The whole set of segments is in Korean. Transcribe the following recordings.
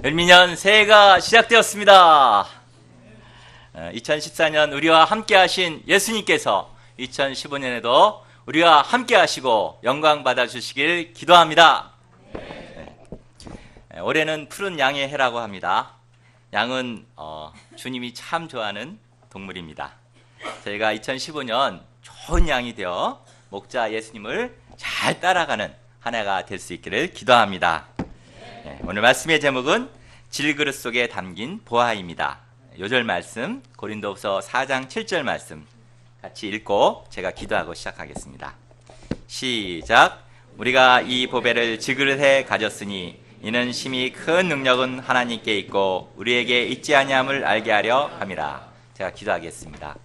을미년 새해가 시작되었습니다. 2014년 우리와 함께 하신 예수님께서 2015년에도 우리와 함께 하시고 영광 받아주시길 기도합니다. 올해는 푸른 양의 해라고 합니다. 양은 주님이 참 좋아하는 동물입니다. 저희가 2015년 좋은 양이 되어 목자 예수님을 잘 따라가는 한 해가 될 수 있기를 기도합니다. 오늘 말씀의 제목은 질그릇 속에 담긴 보화입니다. 요절 말씀 고린도후서 4장 7절 말씀 같이 읽고 제가 기도하고 시작하겠습니다. 시작. 우리가 이 보배를 질그릇에 가졌으니 이는 심히 큰 능력은 하나님께 있고 우리에게 있지 아니함을 알게 하려 함이라. 제가 기도하겠습니다.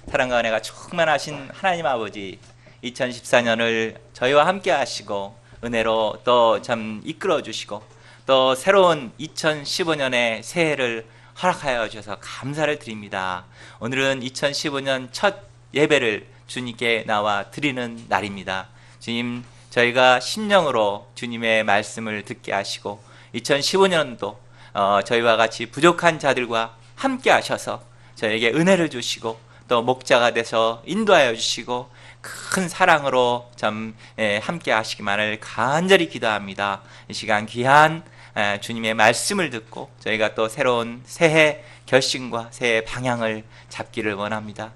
사랑과 은혜가 충만하신 하나님 아버지, 2014년을 저희와 함께 하시고 은혜로 또 참 이끌어 주시고 또 새로운 2015년의 새해를 허락하여 주셔서 감사를 드립니다. 오늘은 2015년 첫 예배를 주님께 나와 드리는 날입니다. 주님, 저희가 심령으로 주님의 말씀을 듣게 하시고 2015년도 저희와 같이 부족한 자들과 함께 하셔서 저에게 은혜를 주시고 또 목자가 돼서 인도하여 주시고 큰 사랑으로 참 함께 하시기만을 간절히 기도합니다. 이 시간 귀한 주님의 말씀을 듣고 저희가 또 새로운 새해 결심과 새해 방향을 잡기를 원합니다.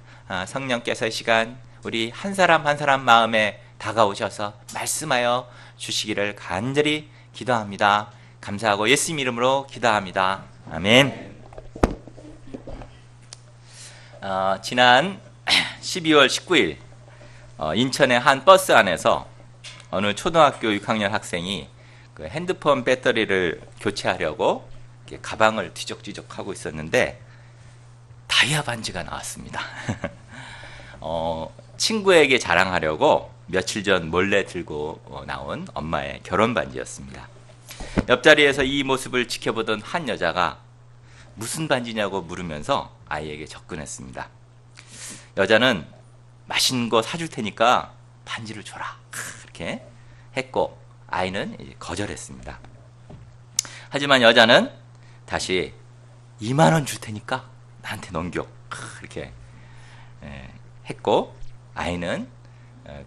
성령께서 이 시간 우리 한 사람 한 사람 마음에 다가오셔서 말씀하여 주시기를 간절히 기도합니다. 감사하고 예수님 이름으로 기도합니다. 아멘. 지난 12월 19일 인천의 한 버스 안에서 어느 초등학교 6학년 학생이 그 핸드폰 배터리를 교체하려고 이렇게 가방을 뒤적뒤적 하고 있었는데 다이아 반지가 나왔습니다. 친구에게 자랑하려고 며칠 전 몰래 들고 나온 엄마의 결혼 반지였습니다. 옆자리에서 이 모습을 지켜보던 한 여자가 무슨 반지냐고 물으면서 아이에게 접근했습니다. 여자는 맛있는 거 사줄 테니까 반지를 줘라 이렇게 했고 아이는 거절했습니다. 하지만 여자는 다시 2만 원 줄 테니까 나한테 넘겨 이렇게 했고 아이는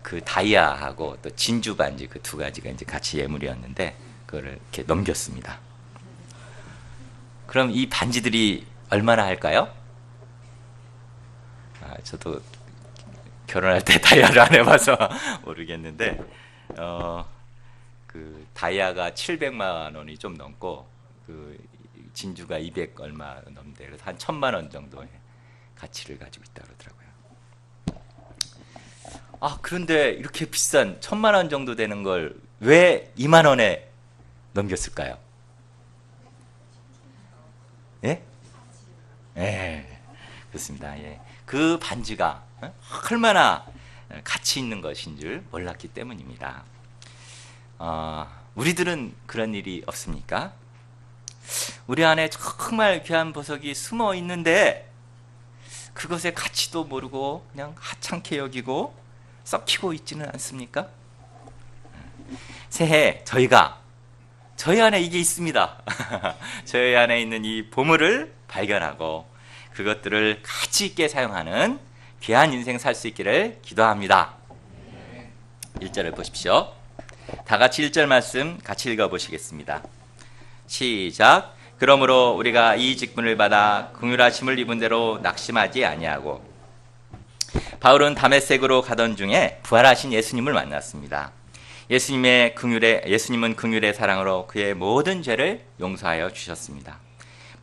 그 다이아하고 또 진주 반지 그 두 가지가 이제 같이 예물이었는데 그거를 이렇게 넘겼습니다. 그럼 이 반지들이 얼마나 할까요? 저도 결혼할 때 다이아를 안 해봐서 모르겠는데 그 다이아가 700만 원이 좀 넘고 그 진주가 200 얼마 넘는데 그래서 한 1000만 원 정도의 가치를 가지고 있다 그러더라고요. 그런데 이렇게 비싼 1000만 원 정도 되는 걸 왜 2만 원에 넘겼을까요? 예? 예, 그렇습니다. 예. 그 반지가 얼마나 가치 있는 것인 줄 몰랐기 때문입니다. 우리들은 그런 일이 없습니까? 우리 안에 정말 귀한 보석이 숨어 있는데 그것의 가치도 모르고 그냥 하찮게 여기고 썩히고 있지는 않습니까? 새해 저희 안에 이게 있습니다. 저희 안에 있는 이 보물을 발견하고 그것들을 가치 있게 사용하는 귀한 인생 살 수 있기를 기도합니다. 1절을 보십시오. 다 같이 1절 말씀 같이 읽어보시겠습니다. 시작. 그러므로 우리가 이 직분을 받아 긍휼하심을 입은 대로 낙심하지 아니하고. 바울은 다메섹으로 가던 중에 부활하신 예수님을 만났습니다. 예수님은 긍휼의 사랑으로 그의 모든 죄를 용서하여 주셨습니다.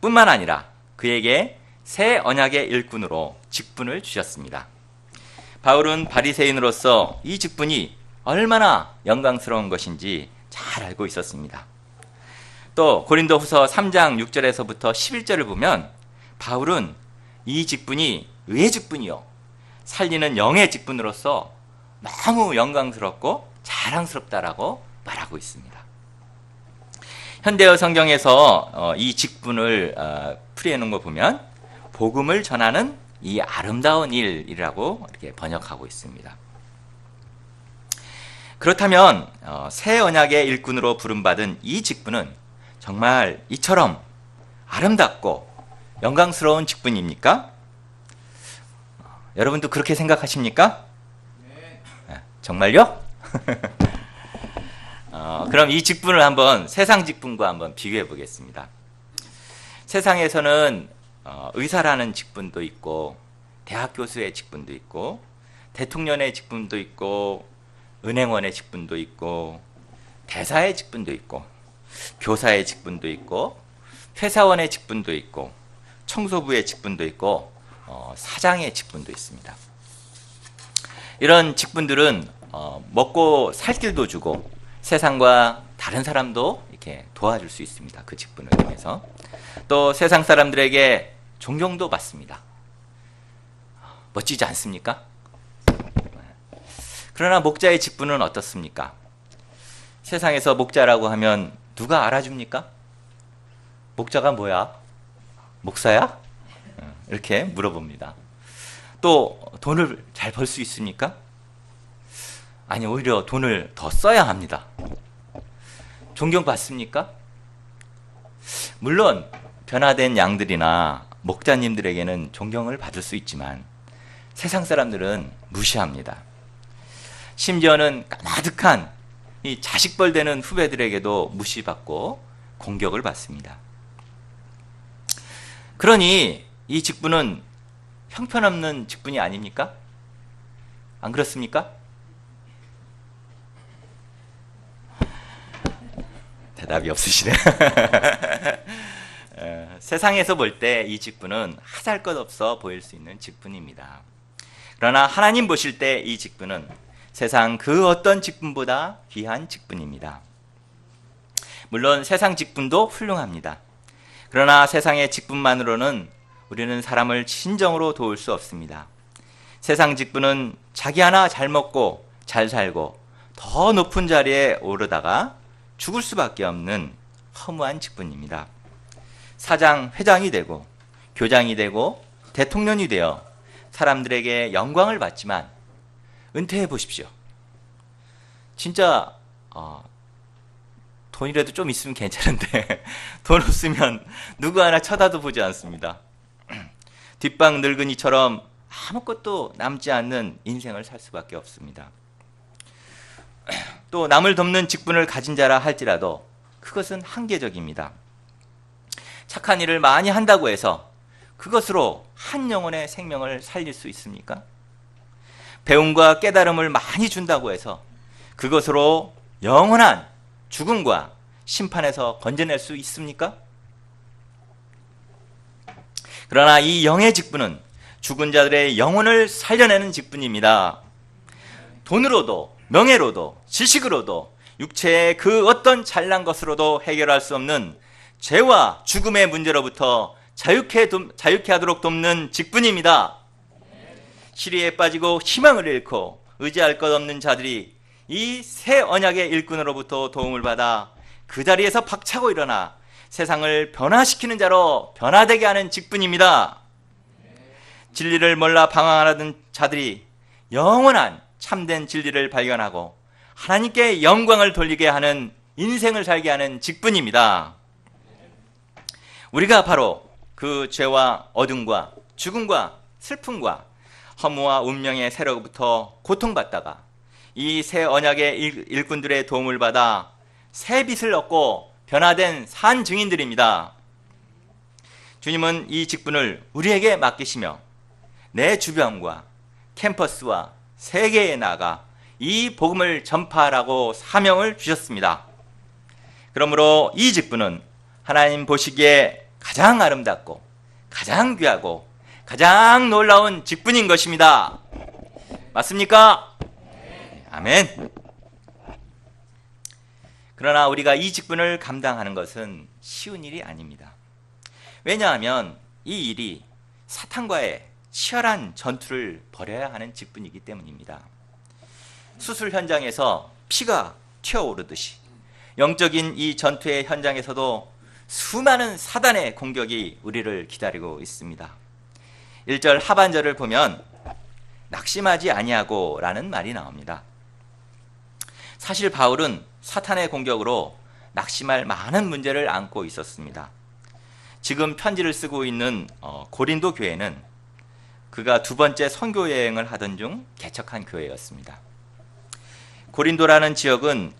뿐만 아니라 그에게 새 언약의 일꾼으로 직분을 주셨습니다. 바울은 바리새인으로서 이 직분이 얼마나 영광스러운 것인지 잘 알고 있었습니다. 또 고린도후서 3장 6절에서부터 11절을 보면 바울은 이 직분이 의의 직분이요 살리는 영의 직분으로서 너무 영광스럽고 자랑스럽다라고 말하고 있습니다. 현대어 성경에서 이 직분을 풀이해 놓은 거 보면 복음을 전하는 이 아름다운 일이라고 이렇게 번역하고 있습니다. 그렇다면 새 언약의 일꾼으로 부름받은 이 직분은 정말 이처럼 아름답고 영광스러운 직분입니까? 여러분도 그렇게 생각하십니까? 네. 정말요? 그럼 이 직분을 한번 세상 직분과 한번 비교해 보겠습니다. 세상에서는 의사라는 직분도 있고 대학 교수의 직분도 있고 대통령의 직분도 있고 은행원의 직분도 있고 대사의 직분도 있고 교사의 직분도 있고 회사원의 직분도 있고 청소부의 직분도 있고 사장의 직분도 있습니다. 이런 직분들은 먹고 살 길도 주고 세상과 다른 사람도 이렇게 도와줄 수 있습니다. 그 직분을 통해서. 또 세상 사람들에게 존경도 받습니다. 멋지지 않습니까? 그러나 목자의 직분은 어떻습니까? 세상에서 목자라고 하면 누가 알아줍니까? 목자가 뭐야? 목사야? 이렇게 물어봅니다. 또 돈을 잘 벌 수 있습니까? 아니, 오히려 돈을 더 써야 합니다. 존경받습니까? 물론 변화된 양들이나 목자님들에게는 존경을 받을 수 있지만 세상 사람들은 무시합니다. 심지어는 까마득한 이 자식벌 되는 후배들에게도 무시받고 공격을 받습니다. 그러니 이 직분은 형편없는 직분이 아닙니까? 안 그렇습니까? 대답이 없으시네. 세상에서 볼 때 이 직분은 하잘것없어 보일 수 있는 직분입니다. 그러나 하나님 보실 때 이 직분은 세상 그 어떤 직분보다 귀한 직분입니다. 물론 세상 직분도 훌륭합니다. 그러나 세상의 직분만으로는 우리는 사람을 진정으로 도울 수 없습니다. 세상 직분은 자기 하나 잘 먹고 잘 살고 더 높은 자리에 오르다가 죽을 수밖에 없는 허무한 직분입니다. 사장, 회장이 되고 교장이 되고 대통령이 되어 사람들에게 영광을 받지만 은퇴해 보십시오. 진짜 돈이라도 좀 있으면 괜찮은데 돈 없으면 누구 하나 쳐다도 보지 않습니다. 뒷방 늙은이처럼 아무것도 남지 않는 인생을 살 수밖에 없습니다. 또 남을 돕는 직분을 가진 자라 할지라도 그것은 한계적입니다. 착한 일을 많이 한다고 해서 그것으로 한 영혼의 생명을 살릴 수 있습니까? 배움과 깨달음을 많이 준다고 해서 그것으로 영원한 죽음과 심판에서 건져낼 수 있습니까? 그러나 이 영의 직분은 죽은 자들의 영혼을 살려내는 직분입니다. 돈으로도 명예로도 지식으로도 육체의 그 어떤 잘난 것으로도 해결할 수 없는 죄와 죽음의 문제로부터 자유케 하도록 돕는 직분입니다. 시리에 빠지고 희망을 잃고 의지할 것 없는 자들이 이 새 언약의 일꾼으로부터 도움을 받아 그 자리에서 박차고 일어나 세상을 변화시키는 자로 변화되게 하는 직분입니다. 진리를 몰라 방황하던 자들이 영원한 참된 진리를 발견하고 하나님께 영광을 돌리게 하는 인생을 살게 하는 직분입니다. 우리가 바로 그 죄와 어둠과 죽음과 슬픔과 허무와 운명의 세로부터 고통받다가 이 새 언약의 일꾼들의 도움을 받아 새 빛을 얻고 변화된 산 증인들입니다. 주님은 이 직분을 우리에게 맡기시며 내 주변과 캠퍼스와 세계에 나가 이 복음을 전파하라고 사명을 주셨습니다. 그러므로 이 직분은 하나님 보시기에 가장 아름답고 가장 귀하고 가장 놀라운 직분인 것입니다. 맞습니까? 아멘. 그러나 우리가 이 직분을 감당하는 것은 쉬운 일이 아닙니다. 왜냐하면 이 일이 사탄과의 치열한 전투를 벌여야 하는 직분이기 때문입니다. 수술 현장에서 피가 튀어오르듯이 영적인 이 전투의 현장에서도 수많은 사단의 공격이 우리를 기다리고 있습니다. 1절 하반절을 보면 낙심하지 아니하고 라는 말이 나옵니다. 사실 바울은 사탄의 공격으로 낙심할 많은 문제를 안고 있었습니다. 지금 편지를 쓰고 있는 고린도 교회는 그가 두 번째 선교 여행을 하던 중 개척한 교회였습니다. 고린도라는 지역은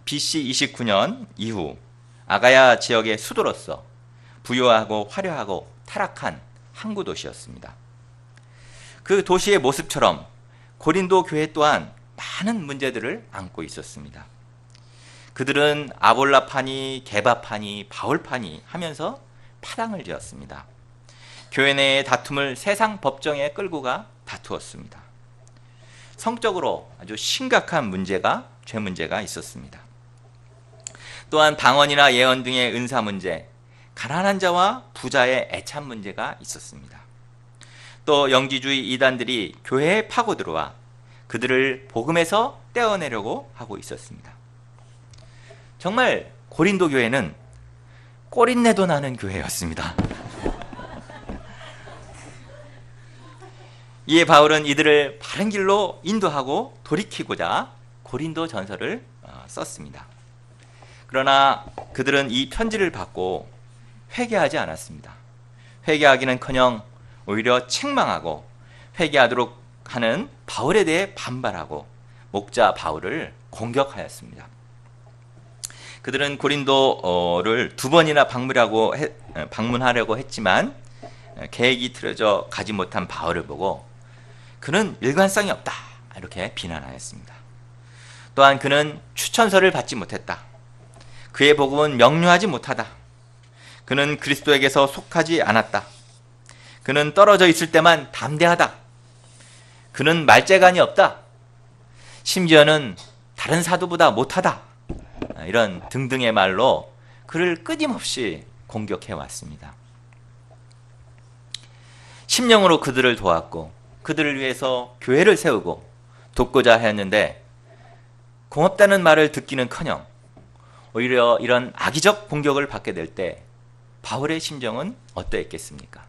BC 29년 이후 아가야 지역의 수도로서 부유하고 화려하고 타락한 항구 도시였습니다. 그 도시의 모습처럼 고린도 교회 또한 많은 문제들을 안고 있었습니다. 그들은 아볼라파니, 게바파니, 바울파니 하면서 파당을 지었습니다. 교회 내의 다툼을 세상 법정에 끌고 가 다투었습니다. 성적으로 아주 심각한 죄 문제가 있었습니다. 또한 방언이나 예언 등의 은사 문제, 가난한 자와 부자의 애찬 문제가 있었습니다. 또 영지주의 이단들이 교회에 파고 들어와 그들을 복음에서 떼어내려고 하고 있었습니다. 정말 고린도 교회는 꼬린내도 나는 교회였습니다. 이에 바울은 이들을 바른 길로 인도하고 돌이키고자 고린도 전서를 썼습니다. 그러나 그들은 이 편지를 받고 회개하지 않았습니다. 회개하기는커녕 오히려 책망하고 회개하도록 하는 바울에 대해 반발하고 목자 바울을 공격하였습니다. 그들은 고린도를 두 번이나 방문하려고 했지만 계획이 틀어져 가지 못한 바울을 보고 그는 일관성이 없다 이렇게 비난하였습니다. 또한 그는 추천서를 받지 못했다. 그의 복음은 명료하지 못하다. 그는 그리스도에게서 속하지 않았다. 그는 떨어져 있을 때만 담대하다. 그는 말재간이 없다. 심지어는 다른 사도보다 못하다. 이런 등등의 말로 그를 끊임없이 공격해 왔습니다. 심령으로 그들을 도왔고 그들을 위해서 교회를 세우고 돕고자 하였는데 고맙다는 말을 듣기는커녕 오히려 이런 악의적 공격을 받게 될 때 바울의 심정은 어떠했겠습니까?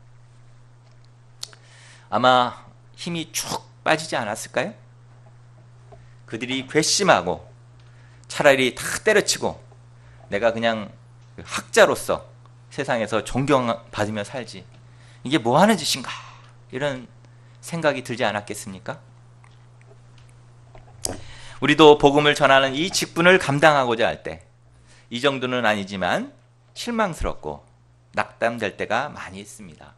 아마 힘이 쭉 빠지지 않았을까요? 그들이 괘씸하고 차라리 다 때려치고 내가 그냥 학자로서 세상에서 존경받으며 살지 이게 뭐 하는 짓인가 이런 생각이 들지 않았겠습니까? 우리도 복음을 전하는 이 직분을 감당하고자 할 때 이 정도는 아니지만 실망스럽고 낙담될 때가 많이 있습니다.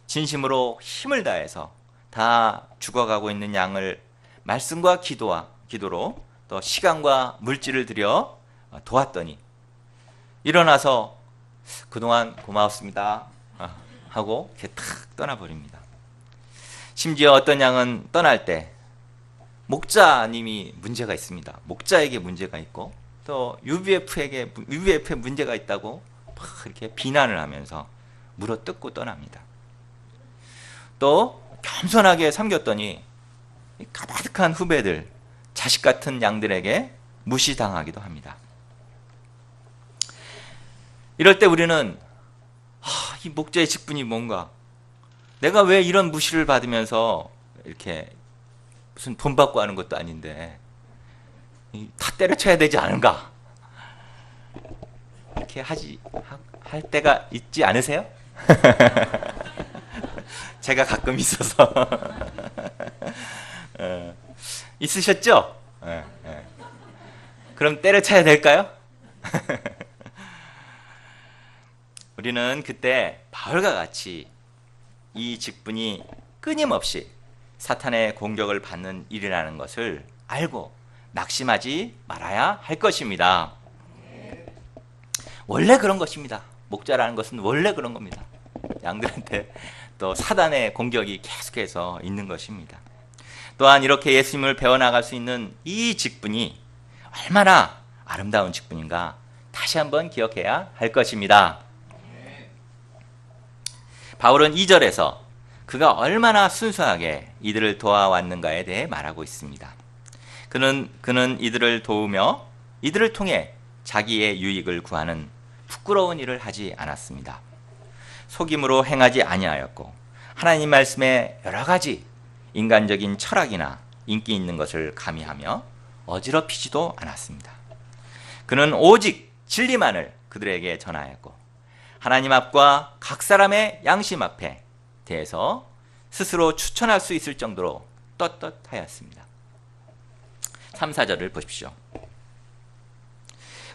진심으로 힘을 다해서 다 죽어가고 있는 양을 말씀과 기도로 또 시간과 물질을 들여 도왔더니 일어나서 그동안 고마웠습니다 하고 이렇게 탁 떠나버립니다. 심지어 어떤 양은 떠날 때 목자님이 문제가 있습니다. 목자에게 문제가 있고 또 UVF에 문제가 있다고 막 이렇게 비난을 하면서 물어뜯고 떠납니다. 또 겸손하게 섬겼더니 가득한 후배들, 자식 같은 양들에게 무시당하기도 합니다. 이럴 때 우리는 이 목자의 직분이 뭔가, 내가 왜 이런 무시를 받으면서 이렇게 무슨 돈 받고 하는 것도 아닌데 다 때려쳐야 되지 않은가, 이렇게 할 때가 있지 않으세요? 제가 가끔 있어서 있으셨죠? 그럼 때려쳐야 될까요? 우리는 그때 바울과 같이 이 직분이 끊임없이 사탄의 공격을 받는 일이라는 것을 알고 낙심하지 말아야 할 것입니다. 원래 그런 것입니다. 목자라는 것은 원래 그런 겁니다. 양들한테 또 사단의 공격이 계속해서 있는 것입니다. 또한 이렇게 예수님을 배워나갈 수 있는 이 직분이 얼마나 아름다운 직분인가 다시 한번 기억해야 할 것입니다. 바울은 2절에서 그가 얼마나 순수하게 이들을 도와왔는가에 대해 말하고 있습니다. 그는 이들을 도우며 이들을 통해 자기의 유익을 구하는 부끄러운 일을 하지 않았습니다. 속임으로 행하지 아니하였고 하나님 말씀에 여러 가지 인간적인 철학이나 인기 있는 것을 가미하며 어지럽히지도 않았습니다. 그는 오직 진리만을 그들에게 전하였고 하나님 앞과 각 사람의 양심 앞에 대해서 스스로 추천할 수 있을 정도로 떳떳하였습니다. 3, 4절을 보십시오.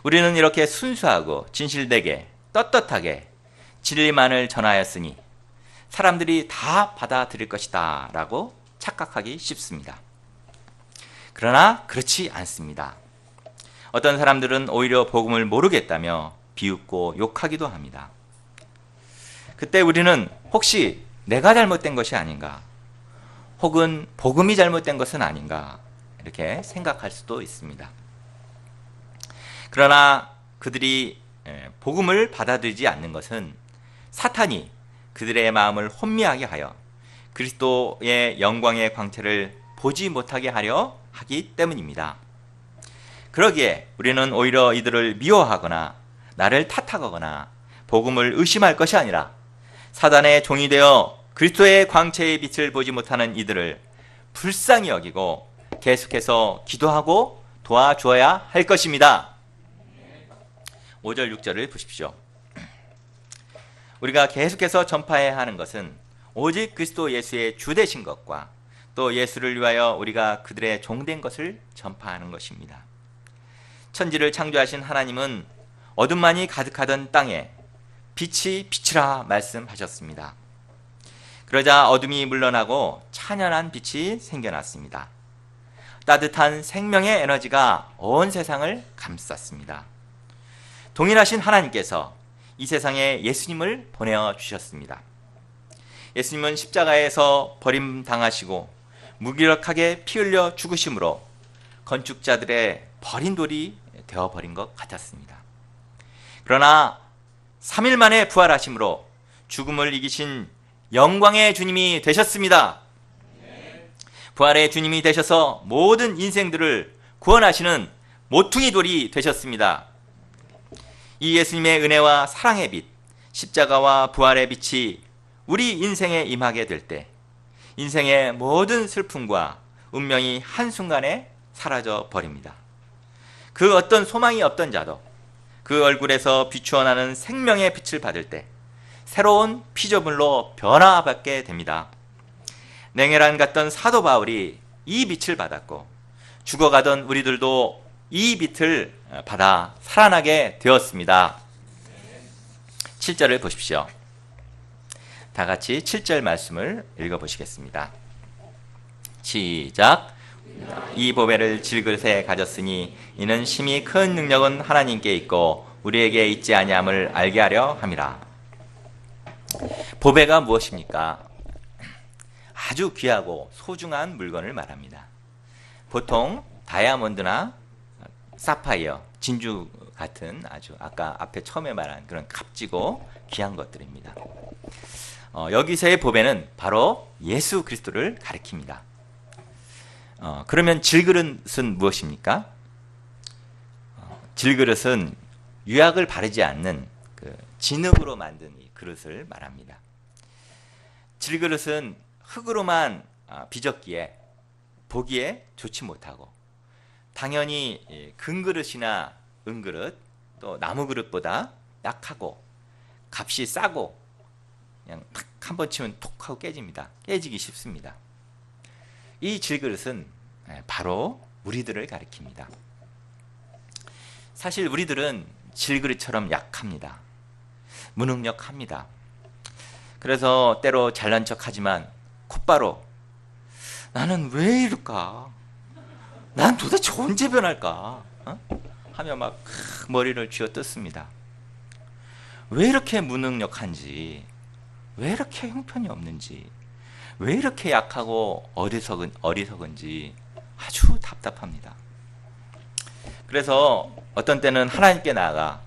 우리는 이렇게 순수하고 진실되게 떳떳하게 진리만을 전하였으니 사람들이 다 받아들일 것이다 라고 착각하기 쉽습니다. 그러나 그렇지 않습니다. 어떤 사람들은 오히려 복음을 모르겠다며 비웃고 욕하기도 합니다. 그때 우리는 혹시 내가 잘못된 것이 아닌가, 혹은 복음이 잘못된 것은 아닌가 이렇게 생각할 수도 있습니다. 그러나 그들이 복음을 받아들이지 않는 것은 사탄이 그들의 마음을 혼미하게 하여 그리스도의 영광의 광채를 보지 못하게 하려 하기 때문입니다. 그러기에 우리는 오히려 이들을 미워하거나 나를 탓하거나 복음을 의심할 것이 아니라 사단의 종이 되어 그리스도의 광채의 빛을 보지 못하는 이들을 불쌍히 여기고 계속해서 기도하고 도와주어야 할 것입니다. 5절 6절을 보십시오. 우리가 계속해서 전파해야 하는 것은 오직 그리스도 예수의 주 되신 것과 또 예수를 위하여 우리가 그들의 종된 것을 전파하는 것입니다. 천지를 창조하신 하나님은 어둠만이 가득하던 땅에 빛이 비치라 말씀하셨습니다. 그러자 어둠이 물러나고 찬연한 빛이 생겨났습니다. 따뜻한 생명의 에너지가 온 세상을 감쌌습니다. 동일하신 하나님께서 이 세상에 예수님을 보내주셨습니다. 예수님은 십자가에서 버림당하시고 무기력하게 피 흘려 죽으심으로 건축자들의 버린 돌이 되어버린 것 같았습니다. 그러나 3일 만에 부활하심으로 죽음을 이기신 영광의 주님이 되셨습니다. 부활의 주님이 되셔서 모든 인생들을 구원하시는 모퉁이 돌이 되셨습니다. 이 예수님의 은혜와 사랑의 빛, 십자가와 부활의 빛이 우리 인생에 임하게 될 때 인생의 모든 슬픔과 운명이 한순간에 사라져 버립니다. 그 어떤 소망이 없던 자도 그 얼굴에서 비추어 나는 생명의 빛을 받을 때 새로운 피조물로 변화받게 됩니다. 냉혈한 같던 사도 바울이 이 빛을 받았고 죽어가던 우리들도 이 빛을 받아 살아나게 되었습니다. 7절을 보십시오. 다 같이 7절 말씀을 읽어보시겠습니다. 시작. 이 보배를 질그릇에 가졌으니 이는 심히 큰 능력은 하나님께 있고 우리에게 있지 아니함을 알게 하려 함이라. 보배가 무엇입니까? 아주 귀하고 소중한 물건을 말합니다. 보통 다이아몬드나 사파이어, 진주 같은 아주 아까 앞에 처음에 말한 그런 값지고 귀한 것들입니다. 여기서의 보배는 바로 예수 그리스도를 가리킵니다. 그러면 질그릇은 무엇입니까? 질그릇은 유약을 바르지 않는 그 진흙으로 만든 이 그릇을 말합니다. 질그릇은 흙으로만 빚었기에 보기에 좋지 못하고 당연히 금그릇이나 은그릇 또 나무그릇보다 약하고 값이 싸고 그냥 탁 한 번 치면 톡 하고 깨집니다. 깨지기 쉽습니다. 이 질그릇은 바로 우리들을 가리킵니다. 사실 우리들은 질그릇처럼 약합니다. 무능력합니다. 그래서 때로 잘난 척하지만 곧바로 나는 왜 이럴까? 난 도대체 언제 변할까? 하며 막 머리를 쥐어뜯습니다. 왜 이렇게 무능력한지, 왜 이렇게 형편이 없는지, 왜 이렇게 약하고 어리석은지 아주 답답합니다. 그래서 어떤 때는 하나님께 나아가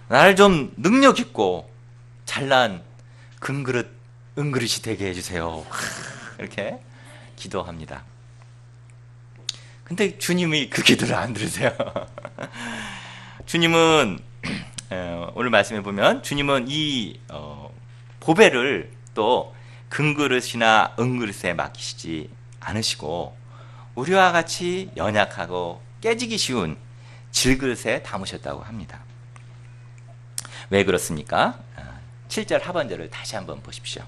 나를 좀 능력 있고 잘난 금그릇, 은그릇이 되게 해주세요. 이렇게 기도합니다. 근데 주님이 그 기도를 안 들으세요. 주님은 오늘 말씀해 보면 주님은 이 보배를 또 금그릇이나 은그릇에 맡기시지 않으시고 우리와 같이 연약하고 깨지기 쉬운 질그릇에 담으셨다고 합니다. 왜 그렇습니까? 7절 하반절을 다시 한번 보십시오.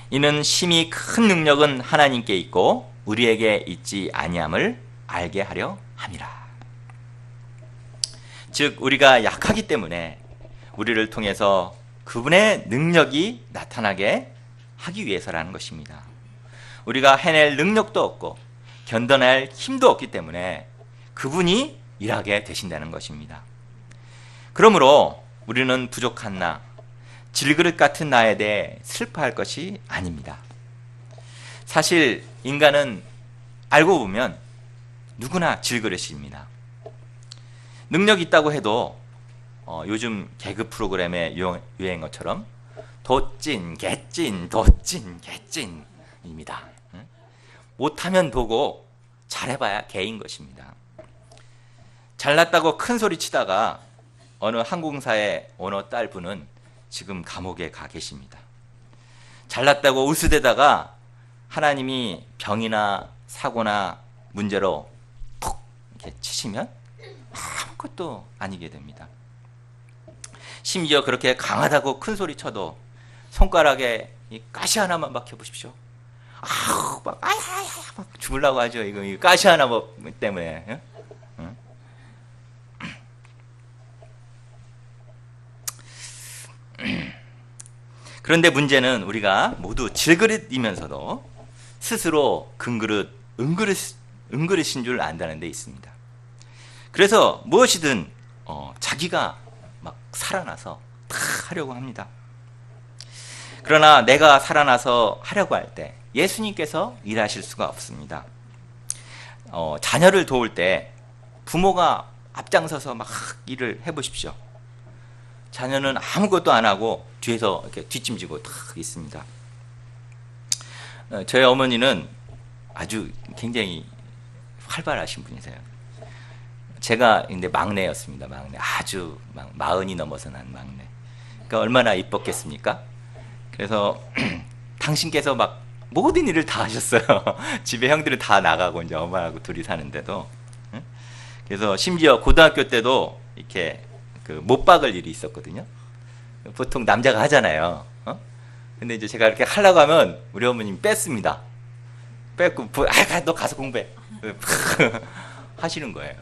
이는 심히 큰 능력은 하나님께 있고 우리에게 있지 아니함을 알게 하려 함이라. 즉 우리가 약하기 때문에 우리를 통해서 그분의 능력이 나타나게 하기 위해서라는 것입니다. 우리가 해낼 능력도 없고 견뎌낼 힘도 없기 때문에 그분이 일하게 되신다는 것입니다. 그러므로 우리는 부족한 나, 질그릇 같은 나에 대해 슬퍼할 것이 아닙니다. 사실 인간은 알고 보면 누구나 질그릇입니다. 능력 있다고 해도 요즘 개그 프로그램의 유행어처럼 도찐, 개찐, 도찐, 개찐입니다. 못하면 도고 잘해봐야 개인 것입니다. 잘났다고 큰 소리 치다가 어느 항공사의 오너 딸분은 지금 감옥에 가 계십니다. 잘났다고 으스대다가 하나님이 병이나 사고나 문제로 푹 이렇게 치시면 아무것도 아니게 됩니다. 심지어 그렇게 강하다고 큰 소리 쳐도 손가락에 이 가시 하나만 박혀 보십시오. 아우 막 죽으려고 하죠. 이거 가시 하나 때문에. 응? 응? 그런데 문제는 우리가 모두 질그릇이면서도 스스로 금그릇, 은그릇인 줄 안다는 데 있습니다. 그래서 무엇이든 자기가 막 살아나서 다 하려고 합니다. 그러나 내가 살아나서 하려고 할 때 예수님께서 일하실 수가 없습니다. 자녀를 도울 때 부모가 앞장서서 막 일을 해보십시오. 자녀는 아무것도 안 하고 뒤에서 이렇게 뒷짐지고 탁 있습니다. 저희 어머니는 아주 굉장히 활발하신 분이세요. 제가 근데 막내였습니다. 막내. 아주 막 40이 넘어서 난 막내. 그러니까 얼마나 이뻤겠습니까? 그래서 당신께서 막 모든 일을 다 하셨어요. 집에 형들은 다 나가고 이제 엄마하고 둘이 사는데도. 그래서 심지어 고등학교 때도 이렇게 그 못 박을 일이 있었거든요. 보통 남자가 하잖아요. 근데 이제 제가 이렇게 하려고 하면 우리 어머님 뺐습니다. 뺐고, 너 가서 공부해. 하시는 거예요.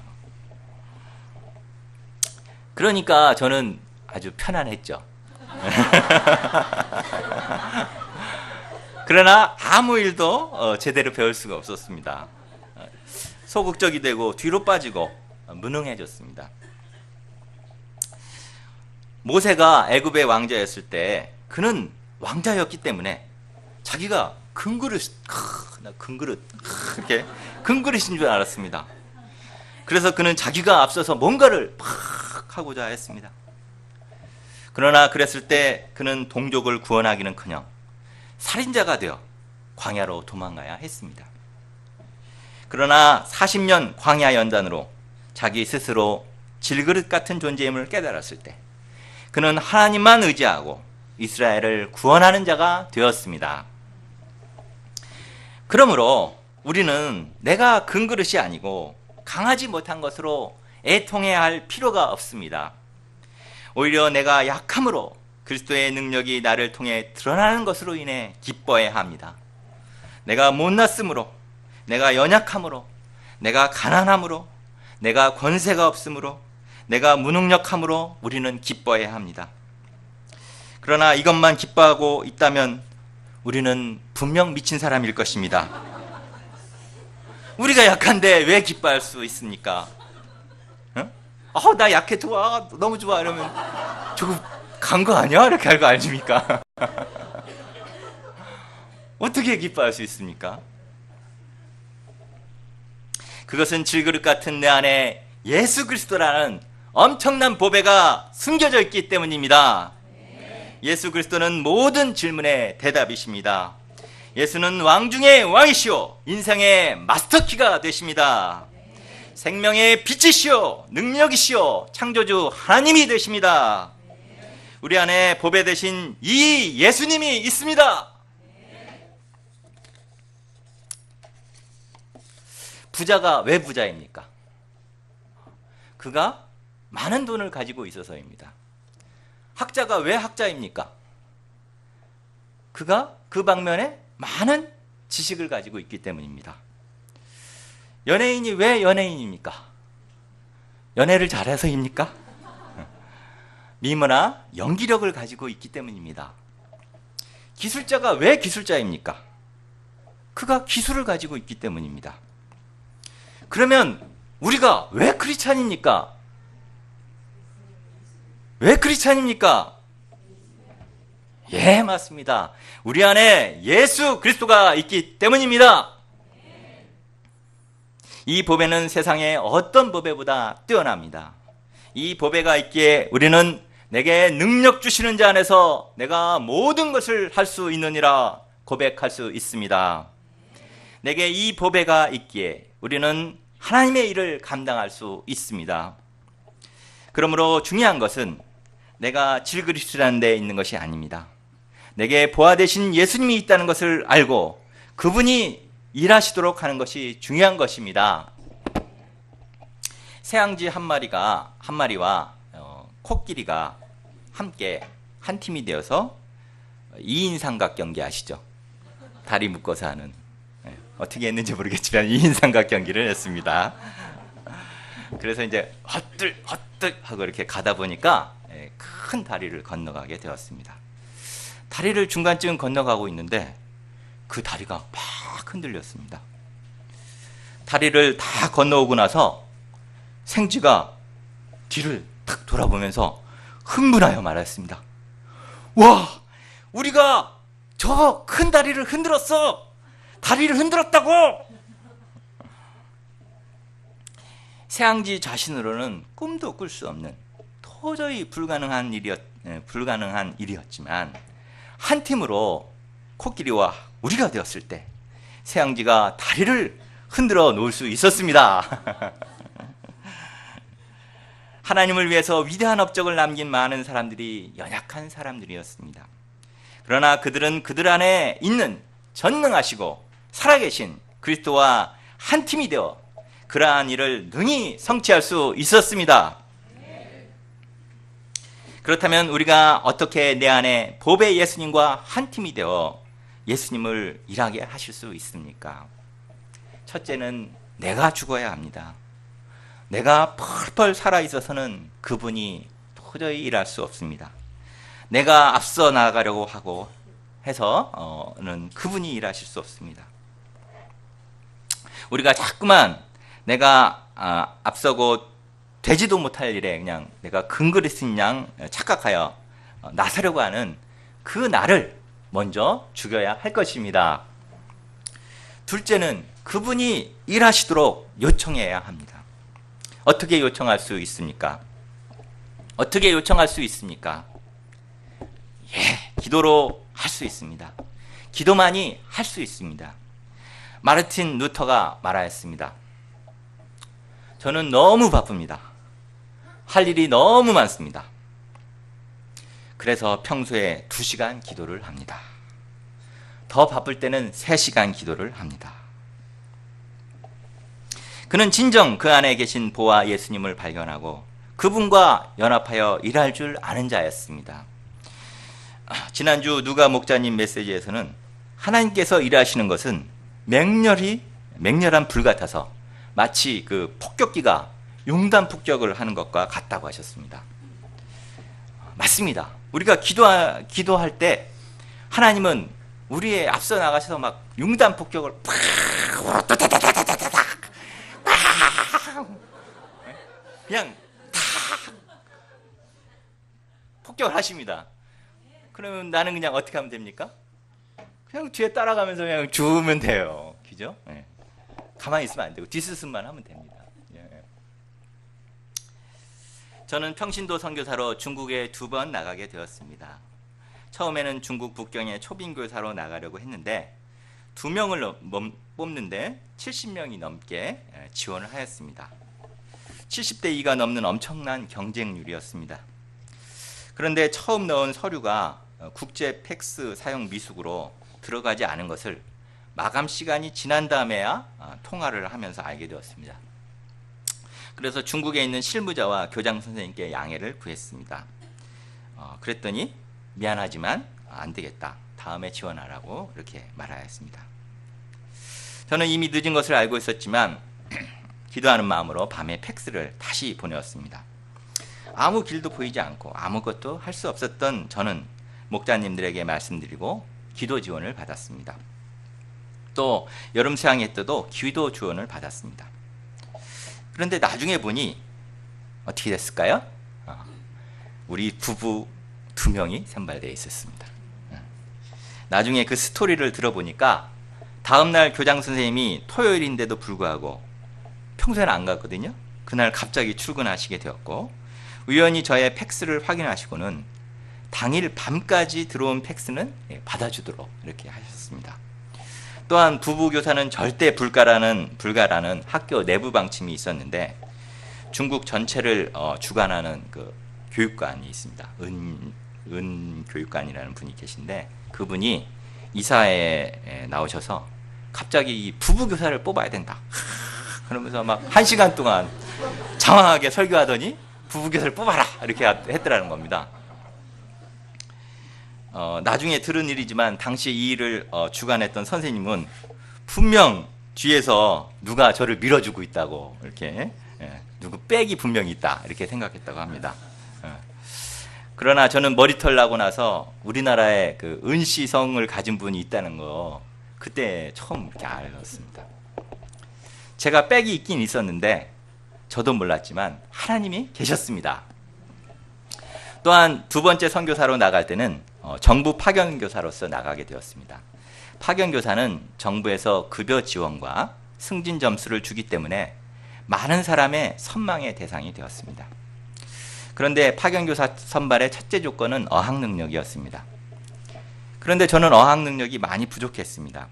그러니까 저는 아주 편안했죠. 그러나 아무 일도 제대로 배울 수가 없었습니다. 소극적이 되고 뒤로 빠지고 무능해졌습니다. 모세가 애굽의 왕자였을 때 그는 왕자였기 때문에 자기가 금그릇 이렇게 금그릇인 줄 알았습니다. 그래서 그는 자기가 앞서서 뭔가를 팍 하고자 했습니다. 그러나 그랬을 때 그는 동족을 구원하기는커녕 살인자가 되어 광야로 도망가야 했습니다. 그러나 40년 광야 연단으로 자기 스스로 질그릇 같은 존재임을 깨달았을 때 그는 하나님만 의지하고 이스라엘을 구원하는 자가 되었습니다. 그러므로 우리는 내가 금그릇이 아니고 강하지 못한 것으로 애통해야 할 필요가 없습니다. 오히려 내가 약함으로 그리스도의 능력이 나를 통해 드러나는 것으로 인해 기뻐해야 합니다. 내가 못났으므로, 내가 연약함으로, 내가 가난함으로, 내가 권세가 없으므로, 내가 무능력함으로 우리는 기뻐해야 합니다. 그러나 이것만 기뻐하고 있다면 우리는 분명 미친 사람일 것입니다. 우리가 약한데 왜 기뻐할 수 있습니까? 응? 나 약해, 좋아, 너무 좋아 이러면 저거 간 거 아니야? 이렇게 할 거 아닙니까? 어떻게 기뻐할 수 있습니까? 그것은 질그릇 같은 내 안에 예수 그리스도라는 엄청난 보배가 숨겨져 있기 때문입니다. 예수 그리스도는 모든 질문의 대답이십니다. 예수는 왕 중의 왕이시오, 인생의 마스터키가 되십니다. 생명의 빛이시오, 능력이시오, 창조주 하나님이 되십니다. 우리 안에 보배 되신 이 예수님이 있습니다. 부자가 왜 부자입니까? 그가 많은 돈을 가지고 있어서입니다. 학자가 왜 학자입니까? 그가 그 방면에 많은 지식을 가지고 있기 때문입니다. 연예인이 왜 연예인입니까? 연애를 잘해서입니까? 미모나 연기력을 가지고 있기 때문입니다. 기술자가 왜 기술자입니까? 그가 기술을 가지고 있기 때문입니다. 그러면 우리가 왜 크리스찬입니까? 왜 크리스찬입니까? 예, 맞습니다. 우리 안에 예수 그리스도가 있기 때문입니다. 이 보배는 세상의 어떤 보배보다 뛰어납니다. 이 보배가 있기에 우리는 내게 능력 주시는 자 안에서 내가 모든 것을 할 수 있느니라 고백할 수 있습니다. 내게 이 보배가 있기에 우리는 하나님의 일을 감당할 수 있습니다. 그러므로 중요한 것은 내가 질그리스도라는 데 있는 것이 아닙니다. 내게 보아 되신 예수님이 있다는 것을 알고 그분이 일하시도록 하는 것이 중요한 것입니다. 새앙쥐 한 마리와 코끼리가 함께 한 팀이 되어서 2인 삼각 경기 아시죠? 다리 묶어서 하는, 어떻게 했는지 모르겠지만 2인 삼각 경기를 했습니다. 그래서 이제 헛들 하고 이렇게 가다 보니까 큰 다리를 건너가게 되었습니다. 다리를 중간쯤 건너가고 있는데 그 다리가 막 흔들렸습니다. 다리를 다 건너오고 나서 생쥐가 뒤를 탁 돌아보면서 흥분하여 말했습니다. 와, 우리가 저 큰 다리를 흔들었어. 다리를 흔들었다고. 새앙쥐 자신으로는 꿈도 꿀 수 없는 도저히 불가능한 일이었지만 한 팀으로 코끼리와 우리가 되었을 때 새앙쥐가 다리를 흔들어 놓을 수 있었습니다. 하나님을 위해서 위대한 업적을 남긴 많은 사람들이 연약한 사람들이었습니다. 그러나 그들은 그들 안에 있는 전능하시고 살아계신 그리스도와 한 팀이 되어 그러한 일을 능히 성취할 수 있었습니다. 그렇다면 우리가 어떻게 내 안에 보배 예수님과 한 팀이 되어 예수님을 일하게 하실 수 있습니까? 첫째는 내가 죽어야 합니다. 내가 펄펄 살아있어서는 그분이 도저히 일할 수 없습니다. 내가 앞서 나가려고 하고 해서는 그분이 일하실 수 없습니다. 우리가 자꾸만 내가 앞서고 되지도 못할 일에 그냥 내가 근그리스인 양 착각하여 나서려고 하는 그 나를 먼저 죽여야 할 것입니다. 둘째는 그분이 일하시도록 요청해야 합니다. 어떻게 요청할 수 있습니까? 어떻게 요청할 수 있습니까? 기도로 할 수 있습니다. 기도만이 할 수 있습니다. 마르틴 루터가 말하였습니다. 저는 너무 바쁩니다. 할 일이 너무 많습니다. 그래서 평소에 2시간 기도를 합니다. 더 바쁠 때는 3시간 기도를 합니다. 그는 진정 그 안에 계신 보아 예수님을 발견하고 그분과 연합하여 일할 줄 아는 자였습니다. 지난주 누가 목자님 메시지에서는 하나님께서 일하시는 것은 맹렬한 불 같아서 마치 그 폭격기가 용단 폭격을 하는 것과 같다고 하셨습니다. 맞습니다. 우리가 기도할 때 하나님은 우리의 앞서 나가셔서 막 용단 폭격을 그냥 다 폭격을 하십니다. 그러면 나는 그냥 어떻게 하면 됩니까? 그냥 뒤에 따라가면서 그냥 주우면 돼요. 그죠? 네. 가만히 있으면 안 되고 뒷수습만 하면 됩니다. 예. 저는 평신도 선교사로 중국에 2번 나가게 되었습니다. 처음에는 중국 북경에 초빙교사로 나가려고 했는데 2명을 뽑는데 70명이 넘게 지원을 하였습니다. 70대 2가 넘는 엄청난 경쟁률이었습니다. 그런데 처음 넣은 서류가 국제 팩스 사용 미숙으로 들어가지 않은 것을 마감 시간이 지난 다음에야 통화를 하면서 알게 되었습니다. 그래서 중국에 있는 실무자와 교장 선생님께 양해를 구했습니다. 그랬더니 미안하지만 안 되겠다. 다음에 지원하라고 이렇게 말하였습니다. 저는 이미 늦은 것을 알고 있었지만 기도하는 마음으로 밤에 팩스를 다시 보내었습니다. 아무 길도 보이지 않고 아무것도 할 수 없었던 저는 목자님들에게 말씀드리고 기도 지원을 받았습니다. 또 여름 수양회 때도 기도 지원을 받았습니다. 그런데 나중에 보니 어떻게 됐을까요? 우리 부부 2명이 선발되어 있었습니다. 나중에 그 스토리를 들어보니까 다음날 교장 선생님이 토요일인데도 불구하고 평소에는 안 갔거든요. 그날 갑자기 출근하시게 되었고 우연히 저의 팩스를 확인하시고는 당일 밤까지 들어온 팩스는 받아주도록 이렇게 하셨습니다. 또한 부부교사는 절대 불가라는 학교 내부 방침이 있었는데 중국 전체를 주관하는 그 교육관이 있습니다. 은 교육관이라는 분이 계신데 그분이 이사회에 나오셔서 갑자기 이 부부교사를 뽑아야 된다. 그러면서 막 1시간 동안 장황하게 설교하더니 부부교사를 뽑아라 이렇게 했더라는 겁니다. 나중에 들은 일이지만 당시 이 일을 주관했던 선생님은 분명 뒤에서 누가 저를 밀어주고 있다고 이렇게 누구 백이 분명히 있다 이렇게 생각했다고 합니다. 그러나 저는 머리털 나고 나서 우리나라에 그 은시성을 가진 분이 있다는 거 그때 처음 이렇게 알았습니다. 제가 백이 있긴 있었는데 저도 몰랐지만 하나님이 계셨습니다. 또한 2번째 선교사로 나갈 때는 정부 파견교사로서 나가게 되었습니다. 파견교사는 정부에서 급여 지원과 승진 점수를 주기 때문에 많은 사람의 선망의 대상이 되었습니다. 그런데 파견교사 선발의 첫째 조건은 어학 능력이었습니다. 그런데 저는 어학 능력이 많이 부족했습니다.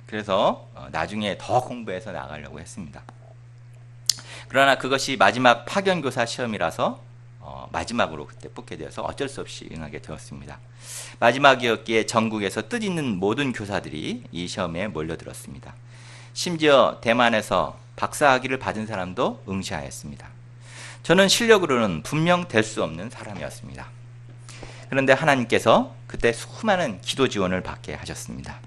그래서 나중에 더 공부해서 나가려고 했습니다. 그러나 그것이 마지막 파견교사 시험이라서 마지막으로 그때 뽑게 되어서 어쩔 수 없이 응하게 되었습니다. 마지막이었기에 전국에서 뜻있는 모든 교사들이 이 시험에 몰려들었습니다. 심지어 대만에서 박사학위를 받은 사람도 응시하였습니다. 저는 실력으로는 분명 될 수 없는 사람이었습니다. 그런데 하나님께서 그때 수많은 기도 지원을 받게 하셨습니다.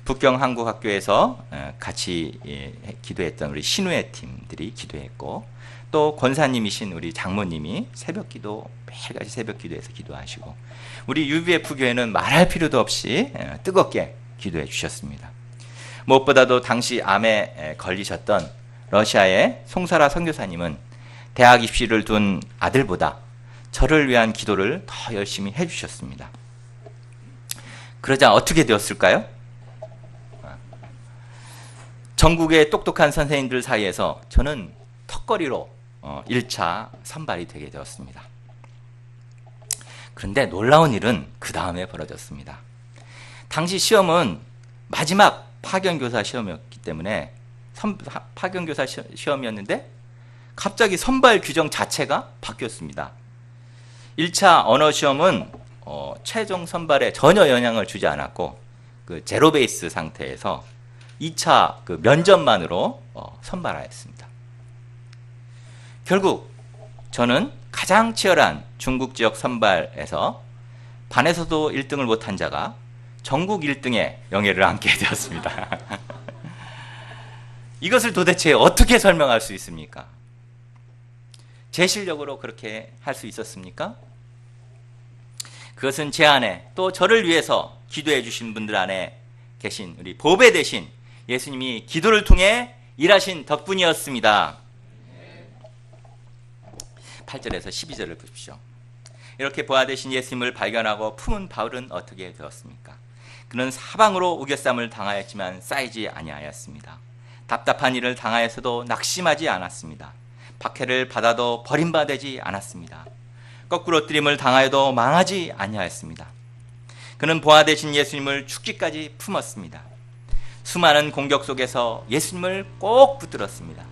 북경 한국학교에서 같이 기도했던 우리 신우회 팀들이 기도했고 또 권사님이신 우리 장모님이 새벽기도 매일같이 새벽기도해서 기도하시고 우리 UBF 교회는 말할 필요도 없이 뜨겁게 기도해 주셨습니다. 무엇보다도 당시 암에 걸리셨던 러시아의 송사라 선교사님은 대학 입시를 둔 아들보다 저를 위한 기도를 더 열심히 해주셨습니다. 그러자 어떻게 되었을까요? 전국의 똑똑한 선생님들 사이에서 저는 턱걸이로 1차 선발이 되게 되었습니다. 그런데 놀라운 일은 그 다음에 벌어졌습니다. 당시 시험은 마지막 파견교사 시험이었기 때문에 파견교사 시험이었는데 갑자기 선발 규정 자체가 바뀌었습니다. 1차 언어 시험은 최종 선발에 전혀 영향을 주지 않았고 그 제로 베이스 상태에서 2차 그 면접만으로 선발하였습니다. 결국 저는 가장 치열한 중국 지역 선발에서 반에서도 1등을 못한 자가 전국 1등의 영예를 안게 되었습니다. 이것을 도대체 어떻게 설명할 수 있습니까? 제 실력으로 그렇게 할 수 있었습니까? 그것은 제 안에 또 저를 위해서 기도해 주신 분들 안에 계신 우리 보배 되신 예수님이 기도를 통해 일하신 덕분이었습니다. 8절에서 12절을 보십시오. 이렇게 보아 되신 예수님을 발견하고 품은 바울은 어떻게 되었습니까? 그는 사방으로 우겨쌈을 당하였지만 쌓이지 아니하였습니다. 답답한 일을 당하여서도 낙심하지 않았습니다. 박해를 받아도 버림받지 않았습니다. 거꾸로 뜨림을 당하여도 망하지 아니하였습니다. 그는 보아 되신 예수님을 죽기까지 품었습니다. 수많은 공격 속에서 예수님을 꼭 붙들었습니다.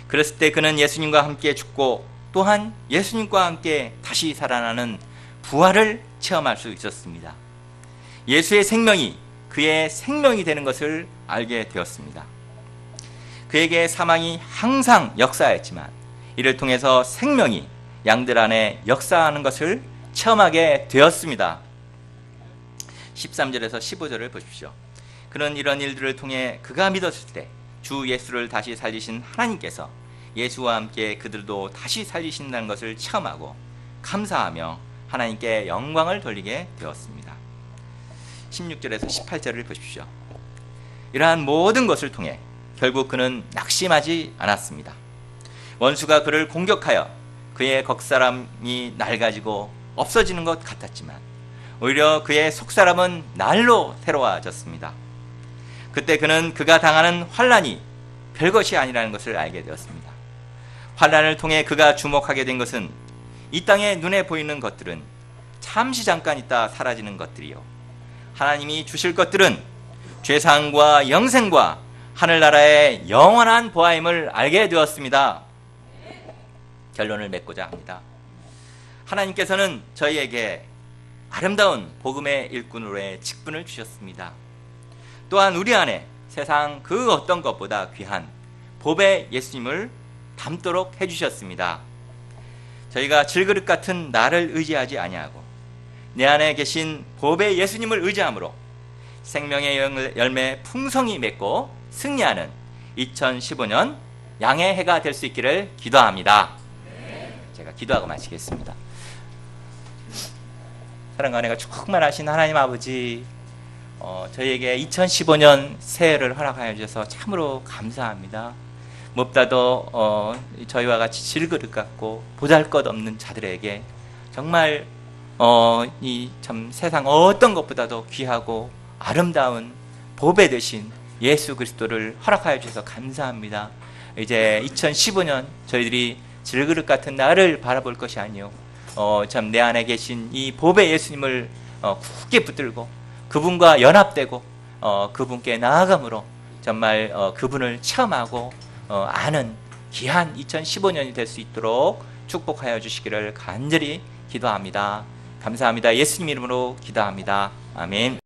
그랬을 때 그는 예수님과 함께 죽고 또한 예수님과 함께 다시 살아나는 부활을 체험할 수 있었습니다. 예수의 생명이 그의 생명이 되는 것을 알게 되었습니다. 그에게 사망이 항상 역사했지만 이를 통해서 생명이 양들 안에 역사하는 것을 체험하게 되었습니다. 13절에서 15절을 보십시오. 그는 이런 일들을 통해 그가 믿었을 때 주 예수를 다시 살리신 하나님께서 예수와 함께 그들도 다시 살리신다는 것을 체험하고 감사하며 하나님께 영광을 돌리게 되었습니다. 16절에서 18절을 보십시오. 이러한 모든 것을 통해 결국 그는 낙심하지 않았습니다. 원수가 그를 공격하여 그의 겉사람이 낡아지고 없어지는 것 같았지만 오히려 그의 속사람은 날로 새로워졌습니다. 그때 그는 그가 당하는 환난이 별것이 아니라는 것을 알게 되었습니다. 환난을 통해 그가 주목하게 된 것은 이 땅에 눈에 보이는 것들은 잠시 잠깐 있다 사라지는 것들이요, 하나님이 주실 것들은 죄사함과 영생과 하늘나라의 영원한 보아임을 알게 되었습니다. 결론을 맺고자 합니다. 하나님께서는 저희에게 아름다운 복음의 일꾼으로의 직분을 주셨습니다. 또한 우리 안에 세상 그 어떤 것보다 귀한 복의 예수님을 담도록 해주셨습니다. 저희가 질그릇 같은 나를 의지하지 아니하고 내 안에 계신 복의 예수님을 의지함으로 생명의 열매 풍성히 맺고 승리하는 2015년 양의 해가 될 수 있기를 기도합니다. 제가 기도하고 마치겠습니다. 사랑과 은혜가 충만하신 하나님 아버지, 저희에게 2015년 새해를 허락하여 주셔서 참으로 감사합니다. 무엇보다도 저희와 같이 질그릇 같고 보잘것없는 자들에게 정말 이 참 세상 어떤 것보다도 귀하고 아름다운 보배 되신 예수 그리스도를 허락하여 주셔서 감사합니다. 이제 2015년 저희들이 질그릇 같은 나를 바라볼 것이 아니요, 참 내 안에 계신 이 보배 예수님을 굳게 붙들고 그분과 연합되고 그분께 나아감으로 정말 그분을 체험하고 아는 귀한 2015년이 될 수 있도록 축복하여 주시기를 간절히 기도합니다. 감사합니다. 예수님 이름으로 기도합니다. 아멘.